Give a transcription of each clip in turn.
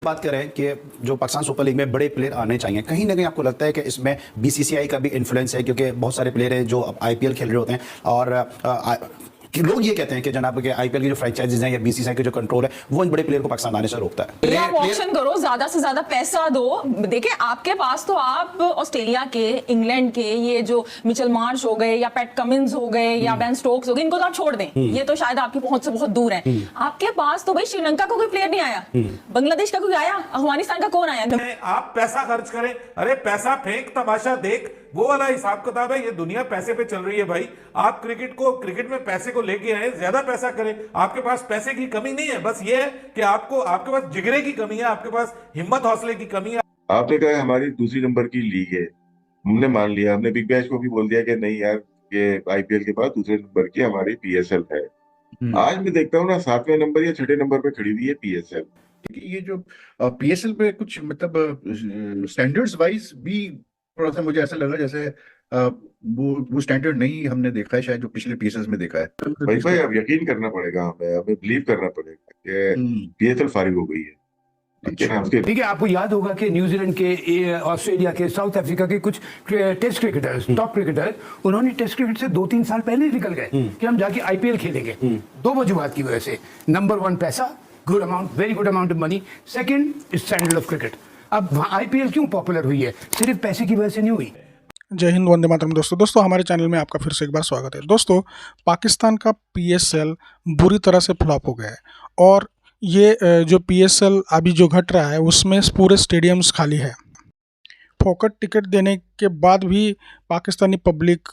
बात करें कि जो पाकिस्तान सुपर लीग में बड़े प्लेयर आने चाहिए, कहीं ना कहीं आपको लगता है कि इसमें बीसीसीआई का भी इन्फ्लुएंस है, क्योंकि बहुत सारे प्लेयर हैं जो आईपीएल खेल रहे होते हैं और कि लोग ये कहते हैं कि जनाब के आईपीएल की जो फ्रेंचाइजीज हैं या बीसीसीआई का जो कंट्रोल है वो इन बड़े प्लेयर को पाकिस्तान आने से रोकता है। आप ऑप्शन करो, ज्यादा से ज्यादा पैसा दो। देखिए आपके पास तो आप ऑस्ट्रेलिया के, इंग्लैंड के ये जो मिचेल मार्श हो गए या पैट कमिंस हो गए या बेन स्टोक्स हो गए, इनको तो आप छोड़ दें, ये तो शायद आपकी पहुंच से बहुत दूर है। आपके पास तो भाई श्रीलंका का कोई प्लेयर नहीं आया, बांग्लादेश का कोई आया, अफगानिस्तान का कौन आया? आप पैसा खर्च करें, अरे पैसा फेंक तमाशा देख, वो वाला हिसाब किताब है। ये दुनिया पैसे पे चल रही है भाई। आप क्रिकेट में पैसे को लेके आए, ज्यादा पैसा करें। आपके पास पैसे की कमी नहीं है, बस ये है कि आपके पास जिगरे की कमी है, आपके पास हिम्मत हौसले की कमी है। आपने कहा हमारी दूसरी नंबर की लीग है, हमने मान लिया, हमने बिग बैश को भी बोल दिया कि नहीं यार, ये आईपीएल के बाद दूसरे नंबर की हमारी पीएसएल है। आज मैं देखता हूँ ना, 7वें नंबर या 6ठे नंबर पे खड़ी हुई है पीएसएल। ये जो पीएसएल पे कुछ मतलब स्टैंडर्ड्स वाइज भी थोड़ा सा मुझे ऐसा लगा जैसे वो स्टैंडर्ड नहीं हमने देखा है शायद जो पिछले पीएसएल में देखा है। भाई अब यकीन करना पड़ेगा, हमें बिलीव करना पड़ेगा कि पीएसएल फारिग हो गई है। ठीक है, आपको याद होगा कि न्यूजीलैंड के, ऑस्ट्रेलिया के, साउथ अफ्रीका के कुछ टेस्ट क्रिकेटर्स, टॉप क्रिकेटर्स, उन्होंने टेस्ट क्रिकेट से 2-3 साल पहले ही निकल गए कि हम जाके आईपीएल खेलेंगे। दो वजूहात की वजह से, नंबर 1 पैसा, good amount, very good amount of money, second standard of cricket. अब आईपीएल क्यों पॉपुलर हुई है? सिर्फ पैसे की वजह से नहीं हुई। जय हिंद, वंदे मातरम। दोस्तों हमारे चैनल में आपका फिर से एक बार स्वागत है। दोस्तों, पाकिस्तान का पीएसएल बुरी तरह से फ्लॉप हो गया है और ये जो पीएसएल अभी जो घट रहा है उसमें पूरे स्टेडियम्स खाली है। फोकट टिकट देने के बाद भी पाकिस्तानी पब्लिक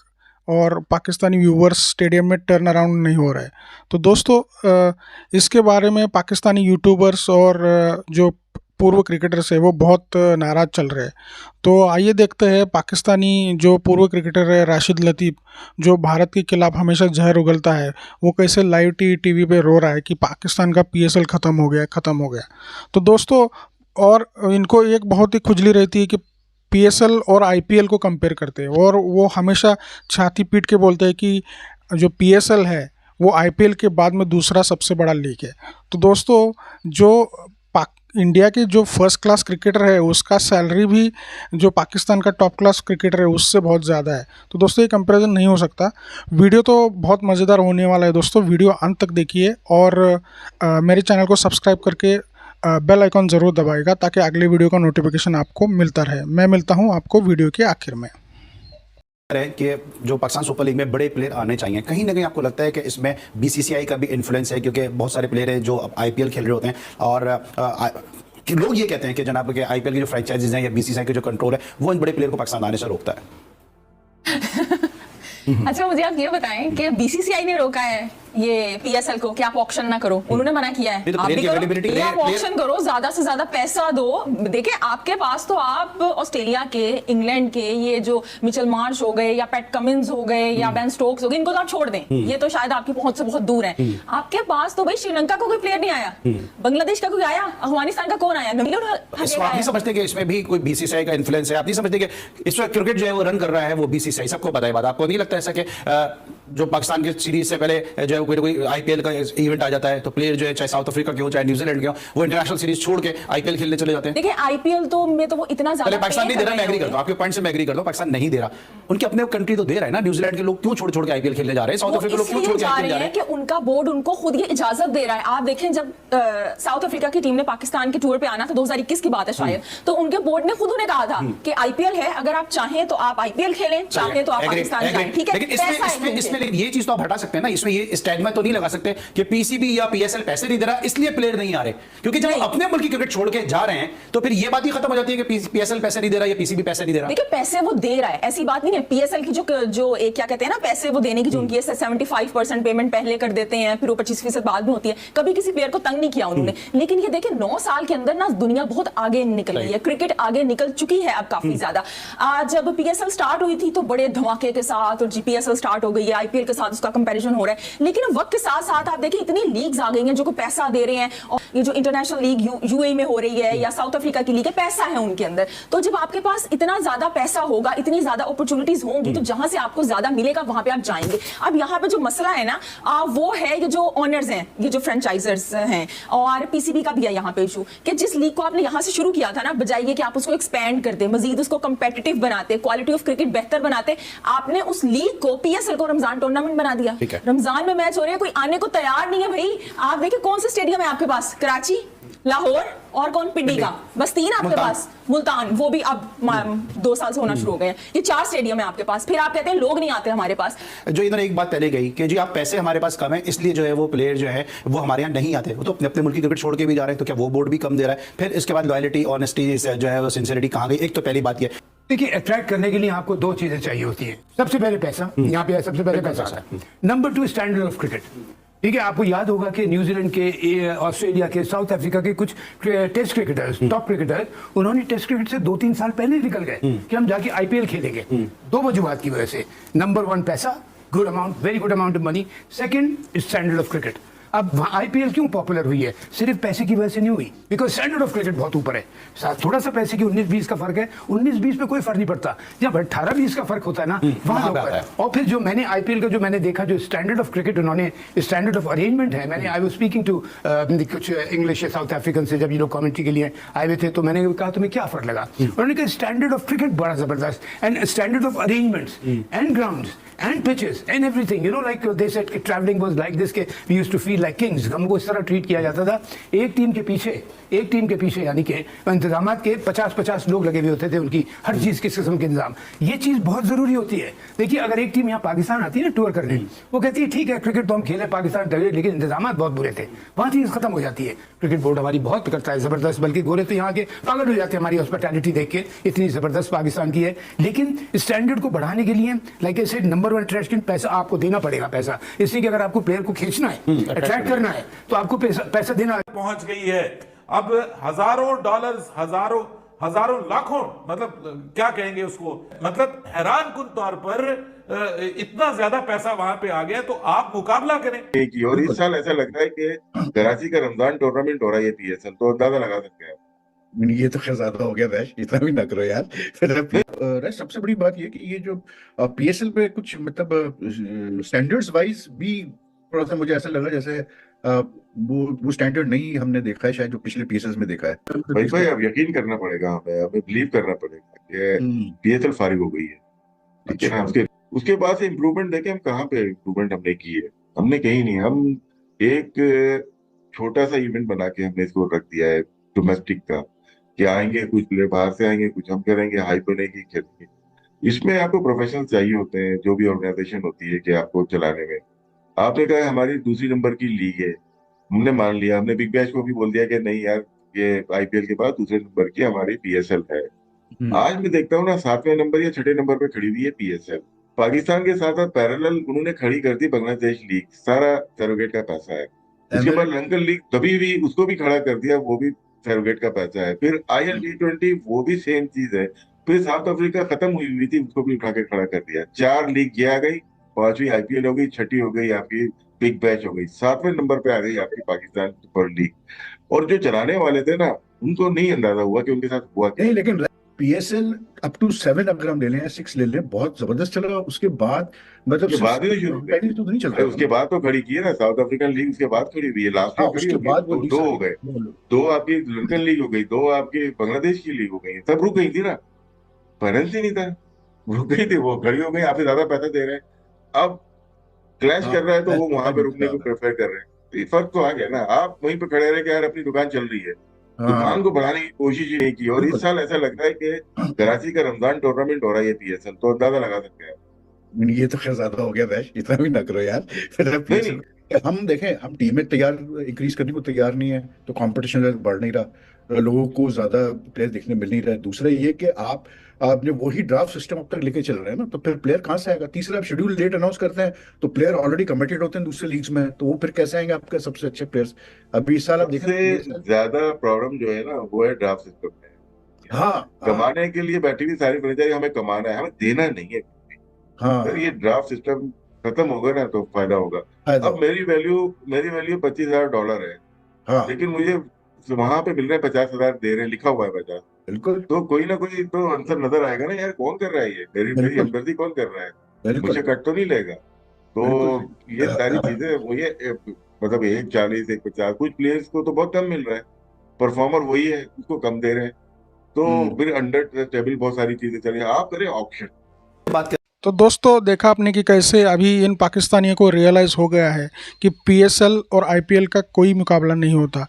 और पाकिस्तानी व्यूवर्स स्टेडियम में टर्न अराउंड नहीं हो रहा है। तो दोस्तों, इसके बारे में पाकिस्तानी यूट्यूबर्स और जो पूर्व क्रिकेटर्स है वो बहुत नाराज़ चल रहे हैं। तो आइए देखते हैं पाकिस्तानी जो पूर्व क्रिकेटर है राशिद लतीफ़, जो भारत के खिलाफ हमेशा जहर उगलता है, वो कैसे लाइव टीवी पे रो रहा है कि पाकिस्तान का पीएसएल ख़त्म हो गया। तो दोस्तों, और इनको एक बहुत ही खुजली रहती है कि पीएसएल और आईपीएल को कंपेयर करते हैं और वो हमेशा छाती पीट के बोलते हैं कि जो पीएसएल है वो आईपीएल के बाद में दूसरा सबसे बड़ा लीग है। तो दोस्तों, जो इंडिया के जो फर्स्ट क्लास क्रिकेटर है उसका सैलरी भी जो पाकिस्तान का टॉप क्लास क्रिकेटर है उससे बहुत ज़्यादा है। तो दोस्तों, ये कंपैरिजन नहीं हो सकता। वीडियो तो बहुत मज़ेदार होने वाला है दोस्तों, वीडियो अंत तक देखिए और मेरे चैनल को सब्सक्राइब करके बेल आइकॉन ज़रूर दबाएगा ताकि अगले वीडियो का नोटिफिकेशन आपको मिलता रहे। मैं मिलता हूँ आपको वीडियो के आखिर में। कि जो पाकिस्तान सुपर लीग में बड़े प्लेयर आने चाहिए, कहीं ना कहीं आपको लगता है कि इसमें बीसीसीआई का भी इन्फ्लुएंस है, क्योंकि बहुत सारे प्लेयर हैं जो आईपीएल खेल रहे होते हैं और कि लोग ये कहते हैं कि जनाब के आईपीएल की जो फ्रेंचाइजीज हैं या बीसीसीआई का जो कंट्रोल है वो इन बड़े प्लेयर को पाकिस्तान आने से रोकता है। अच्छा, मुझे आप ये बताएं कि बीसीसीआई ने रोका है ये पीएसएल को कि आप ऑक्शन ना करो, उन्होंने मना किया है। तो आप भी करो, आप ऑक्शन ऑक्शन करो, ज्यादा से ज्यादा पैसा दो। देखिए आपके पास तो आप ऑस्ट्रेलिया के, इंग्लैंड के ये जो मिचेल मार्श हो गए या पैट कमिंस हो गए या बेन स्टोक्स हो गए, इनको तो आप छोड़ दें, ये तो शायद आपकी पहुंच से बहुत दूर है। आपके पास तो भाई श्रीलंका का कोई प्लेयर नहीं आया, बांग्लादेश का कोई आया, अफगानिस्तान का कौन आया? आप नहीं समझते कि इसमें भी कोई बीसीसीआई का इन्फ्लुएंस है? आप नहीं समझते कि इसमें क्रिकेट जो है वो रन कर रहा है वो बीसीसीआई? सबको पता है बात। आपको नहीं लगता ऐसा कि जो पाकिस्तान की सीरीज से पहले जो है कोई आईपीएल का इवेंट आ जाता है तो प्लेयर जो है, चाहे साउथ अफ्रीका के हो चाहे न्यूजीलैंड के हो, वो इंटरनेशनल सीरीज छोड़ के आईपीएल खेलने चले जाते हैं? देखिए आईपीएल तो में तो वो इतना ज्यादा पाकिस्तान नहीं दे रहा, मैं एग्री करता हूं, आपके पॉइंट से मैं एग्री करता हूं, पाकिस्तान नहीं दे रहा, उनके अपने कंट्री तो दे रहा है ना। न्यूजीलैंड के लोग क्यों छोड़ के आईपीएल खेलने जा रहे हैं? साउथ अफ्रीका के लोग क्यों छोड़ के आईपीएल जा रहे हैं? कि उनका बोर्ड उनको खुद ये इजाजत दे रहा है। आप देखें, जब साउथ अफ्रीका की टीम ने पाकिस्तान के टूर पे आना था, 2021 की बात है शायद, तो उनके बोर्ड ने खुद उन्हें कहा था कि आईपीएल है, अगर आप चाहें तो आप आईपीएल खेलें, चाहें तो आप पाकिस्तान जाएं। ठीक है, इसमें ये चीज तो आप हटा सकते हैं ना, इसमें ये स्टैग्मा तो नहीं लगा सकते कि पीसीबी या पीएसएल पैसे नहीं दे रहा इसलिए प्लेयर नहीं आ रहे, क्योंकि जब अपने मुल्क की क्रिकेट छोड़ के जा रहे हैं तो फिर ये बात ही खत्म हो जाती है कि पीएसएल पैसे नहीं दे रहा या पीसीबी पैसे नहीं दे रहा। देखिए पैसे वो दे रहा है, ऐसी बात नहीं है। पीएसएल की जो एक क्या कहते हैं ना, पैसे वो देने की जो उनकी 75% पेमेंट पहले कर देते हैं, फिर वो 25% बाद में होती है। कभी किसी प्लेयर को तंग नहीं किया उन्होंने। लेकिन ये देखिए 9 साल के अंदर ना दुनिया बहुत आगे निकल रही है, क्रिकेट आगे निकल चुकी है अब काफी ज्यादा। जब पीएसएल स्टार्ट हुई थी तो बड़े धमाके के साथ, और पीएसएल स्टार्ट हो गई है, आईपीएल के साथ उसका कंपैरिजन हो रहा है, लेकिन वक्त के साथ साथ आप देखिए इतनी लीग्स आ गई हैं जो को पैसा दे रहे हैं, और ये जो इंटरनेशनल लीग यूएई में हो रही है या साउथ अफ्रीका की लीग है, पैसा है उनके अंदर। तो जब आपके पास इतना ज्यादा पैसा होगा, इतनी ज्यादा अपॉर्चुनिटीज होंगी, तो जहां से आपको ज्यादा मिलेगा वहां पे आप जाएंगे। अब यहाँ पे जो मसला है ना वो है ये जो ऑनर्स हैं, ये जो फ्रेंचाइजर्स हैं, और पीसीबी का भी है यहाँ पे इशू कि जिस लीग को आपने यहाँ से शुरू किया था ना, बजाय कि आप उसको एक्सपेंड करते, मजीद उसको कंपेटिटिव बनाते, क्वालिटी ऑफ क्रिकेट बेहतर बनाते, आपने उस लीग को, पीएसएल को रमजान टूर्नामेंट बना दिया। रमजान में मैच हो रहे हैं, कोई आने को तैयार नहीं है भाई। आप देखिए कौन सा स्टेडियम है आपके पास, कराची, लाहौर और कौन, पिंडी का, बस 3 आपके पास, मुल्तान, वो भी अब 2 साल से होना शुरू हो गए हैं। ये 4 स्टेडियम है आपके पास, फिर आप कहते हैं लोग नहीं आते हमारे पास। जो इधर एक बात पहले गई कि जी आप पैसे हमारे पास कम है, इसलिए जो है वो प्लेयर जो है वो हमारे यहाँ नहीं आते, वो तो अपने मुल्क की क्रिकेट छोड़ के भी जा रहे हैं, तो क्या वो बोर्ड भी कम दे रहा है? फिर इसके बाद लॉयल्टी, ऑनेस्टी जो है वो सिंसियरिटी कहाँ गई? एक तो पहली बात ये, देखिए, अट्रैक्ट करने के लिए आपको 2 चीजें चाहिए होती है। सबसे पहले पैसा, यहाँ पे सबसे पहले पैसा आता है। Number 2 standard of cricket. ठीक है, आपको याद होगा कि न्यूजीलैंड के, ऑस्ट्रेलिया के, साउथ अफ्रीका के कुछ टेस्ट क्रिकेटर्स, टॉप क्रिकेटर्स, उन्होंने टेस्ट क्रिकेट से 2-3 साल पहले निकल गए कि हम जाके आईपीएल खेलेंगे। 2 वजूहात की वजह से। नंबर 1 पैसा, good amount, very good amount of money. Second, standard of cricket. अब वहाँ आईपीएल क्यों पॉपुलर हुई है? सिर्फ पैसे की वजह से नहीं हुई, बिकॉज स्टैंडर्ड ऑफ क्रिकेट बहुत ऊपर है। थोड़ा सा पैसे की 19-20 का फर्क है, 19-20 पे कोई फर्क नहीं पड़ता, जब 18-20 का फर्क होता है ना, वहाँ है। और फिर जो मैंने आईपीएल का जो मैंने देखा, जो स्टैंडर्ड ऑफ क्रिकेट उन्होंने, स्टैंडर्ड ऑफ अरेंजमेंट है, मैंने आई वाज स्पीकिंग टू कुछ इंग्लिश साउथ अफ्रीकन से, जब ये लोग कमेंट्री के लिए आए हुए थे, तो मैंने कहा तुम्हें क्या फर्क लगा? उन्होंने कहा स्टैंडर्ड ऑफ क्रिकेट बड़ा जबरदस्त, and standard of arrangements and grounds and pitches and everything, you know, like they said कि traveling was like this, के we used to feel like kings, हमको इस तरह ट्रीट किया जाता था। एक टीम के पीछे यानी कि इंतजामात के 50-50 लोग लगे हुए होते थे, उनकी हर चीज़ किस किस्म के इंतजाम। ये चीज़ बहुत ज़रूरी होती है। देखिए, अगर एक टीम यहाँ पाकिस्तान आती है ना टूर करने, वो कहती है ठीक है क्रिकेट तो हम खेले पाकिस्तान तगड़े, लेकिन इंतजाम बहुत बुरे थे, वहाँ चीज़ खत्म हो जाती है। क्रिकेट बोर्ड हमारी बहुत करता है ज़बरदस्त, बल्कि गोरे तो यहाँ के पागल हो जाते हैं हमारी हॉस्पिटैलिटी देख के, इतनी ज़बरदस्त पाकिस्तान की है। लेकिन स्टैंडर्ड को बढ़ाने के लिए, like I said, number 1 attraction, पैसा आपको देना पड़ेगा। पैसा इसलिए कि अगर आपको प्लेयर को खींचना है, अट्रैक्ट करना है, तो आपको पैसा देना पहुंच गई है। अब हजारों डॉलर्स, हजारों लाखों, मतलब क्या कहेंगे उसको, मतलब हैरान कुन तौर पर इतना ज्यादा पैसा वहां पे आ गया, तो आप मुकाबला करें। और इस साल ऐसा लग रहा है कि कराची का रमजान टूर्नामेंट हो रहा है पीएसएल, तो अंदाजा लगा सकते हैं। ये तो खैर ज्यादा हो गया वैश, इतना भी ना करो यार। फिर सबसे बड़ी बात ये कि ये जो पीएसएल पे कुछ मतलब स्टैंडर्ड्स वाइज भी थोड़ा सा मुझे ऐसा लगा जैसे वो स्टैंडर्ड नहीं हमने देखा है शायद जो पिछले पीएसएल में देखा है। भाई अब यकीन करना पड़ेगा, हमें बिलीव करना पड़ेगा कि पीएसएल फारिग हो गई है, ठीक है ना। उसके बाद से इम्प्रूवमेंट देखें, हम कहाँ पे इम्प्रूवमेंट हमने की है? हमने कहीं नहीं। हम एक छोटा सा इवेंट बना के हमने इसको रख दिया है डोमेस्टिक का, कि आएंगे कुछ प्लेयर बाहर से आएंगे, कुछ हम करेंगे, हाइप बनेगी, खेलेंगे। इसमें आपको प्रोफेशनल चाहिए होते हैं, जो भी ऑर्गेनाइजेशन होती है कि आपको चलाने में। आपने कहा हमारी 2री नंबर की लीग है, हमने मान लिया, हमने बिग बैश को भी बोल दिया कि नहीं यार, ये आईपीएल के बाद 2रे नंबर की हमारी पीएसएल है। आज मैं देखता हूँ ना 7वें नंबर या 6ठे नंबर पे खड़ी हुई है पीएसएल। पाकिस्तान के साथ साथ पैरेलल उन्होंने खड़ी कर दी बांग्लादेश लीग, सारा सरोगेट का पैसा है। उसके बाद लंकन लीग कभी भी उसको भी खड़ा कर दिया, वो भी सरोगेट का पैसा है। फिर IL T20 वो भी सेम चीज है। फिर साउथ अफ्रीका खत्म हुई थी, उसको भी उठा के खड़ा कर दिया। 4 लीग ये आ गई, 5वीं आईपीएल हो गई, 6ठी हो गई आपकी बिग बैश हो गई, 7वें नंबर पे आ गई आपकी पाकिस्तान सुपर लीग। और जो चलाने वाले थे ना, उनको नहीं अंदाजा हुआ कि उनके साथ हुआ नहीं। लेकिन पीएसएल अप टू 7 अगर हम ले लें, 6 ले लें, बहुत जबरदस्त चला। उसके बाद मतलब बाद ही शुरू पहले तो नहीं चल रहा, उसके बाद तो खड़ी की है ना साउथ अफ्रीकन लीग, उसके बाद खड़ी हुई है। लास्ट में उसके बाद वो 2 हो गए, 2 आपकी लंकन लीग हो गई, 2 आपकी बांग्लादेश की लीग हो गई, सब रुक गई थी ना, फाइनेंस ही नहीं था, रुक गई थी, वो खड़ी हो गई। आपसे ज्यादा पैसा दे रहे हैं, अब क्लैश कर रहा है तो वो वहां पे रुकने को प्रेफर कर रहे हैं। तो ये फर्क तो आ गया ना। आप वहीं पे खड़े रहे कि यार अपनी दुकान चल रही है, दुकान को बढ़ाने की कोशिश ही नहीं की। और इस साल ऐसा लगता है कि कराची का रमजान टूर्नामेंट हो रहा है पीएसएल, तो अंदाजा लगा सकते हैं। ये तो खैर ज्यादा हो गया वैश, इतना भी ना करो यार। फिर हम देखें, हम टीमें तैयार इंक्रीज करने को तैयार नहीं है, तो कंपटीशन बढ़ नहीं रहा, लोगों को ज्यादा प्लेयर देखने मिल नहीं रहा है। दूसरा ये कि आपने वही ड्राफ्ट सिस्टम अब तक लेके चल रहे हैं ना, तो फिर प्लेयर कहाँ से आएगा? तीसरा, आप शेड्यूल डेट अनाउंस करते हैं तो प्लेयर ऑलरेडी कमिटेड होते हैं दूसरे लीग्स में, तो वो फिर कैसे आएंगे आपके सबसे अच्छे प्लेयर्स? अभी इस साल आप देखें, ज्यादा प्रॉब्लम जो है ना वो है ड्राफ्ट सिस्टम में। हाँ, कमाने के लिए बैठी हुई सारी फ्रेंचाइजी, हमें कमाना है, हमें देना नहीं है। हाँ, सर ये ड्राफ्ट सिस्टम खत्म होगा ना तो फायदा होगा। फायदा अब मेरी वैल्यू $25,000 है, हाँ लेकिन मुझे वहां पे मिल रहे हैं 50,000 दे रहे हैं, लिखा हुआ है 50। बिल्कुल तो कोई ना कोई तो आंसर नजर आएगा ना यार, कौन कर रहा है ये, मेरी बिल्कुल हमदर्दी कौन कर रहा है, बिल्कुल मुझे कट तो नहीं लेगा। तो बिल्कुल ये सारी चीजें वो ये मतलब 140 150, कुछ प्लेयर्स को तो बहुत कम मिल रहा है, परफॉर्मर वही है उसको कम दे रहे हैं। तो फिर अंडर टेबल बहुत सारी चीजें चल रही है, आप करें ऑप्शन। बात तो दोस्तों देखा आपने कि कैसे अभी इन पाकिस्तानियों को रियलाइज़ हो गया है कि पीएसएल और आईपीएल का कोई मुकाबला नहीं होता।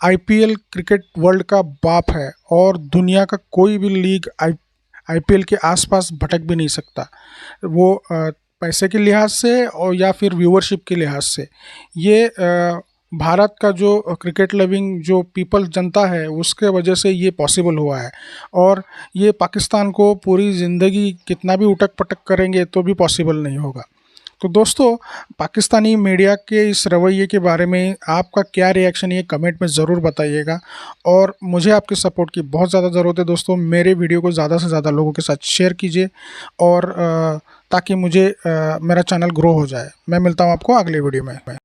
आईपीएल क्रिकेट वर्ल्ड का बाप है और दुनिया का कोई भी लीग आईपीएल के आसपास भटक भी नहीं सकता, वो पैसे के लिहाज से और या फिर व्यूअरशिप के लिहाज से। ये भारत का जो क्रिकेट लविंग जो पीपल जनता है उसके वजह से ये पॉसिबल हुआ है, और ये पाकिस्तान को पूरी ज़िंदगी कितना भी उटक पटक करेंगे तो भी पॉसिबल नहीं होगा। तो दोस्तों पाकिस्तानी मीडिया के इस रवैये के बारे में आपका क्या रिएक्शन है कमेंट में ज़रूर बताइएगा, और मुझे आपके सपोर्ट की बहुत ज़्यादा ज़रूरत है दोस्तों। मेरे वीडियो को ज़्यादा से ज़्यादा लोगों के साथ शेयर कीजिए और ताकि मुझे मेरा चैनल ग्रो हो जाए। मैं मिलता हूँ आपको अगले वीडियो में।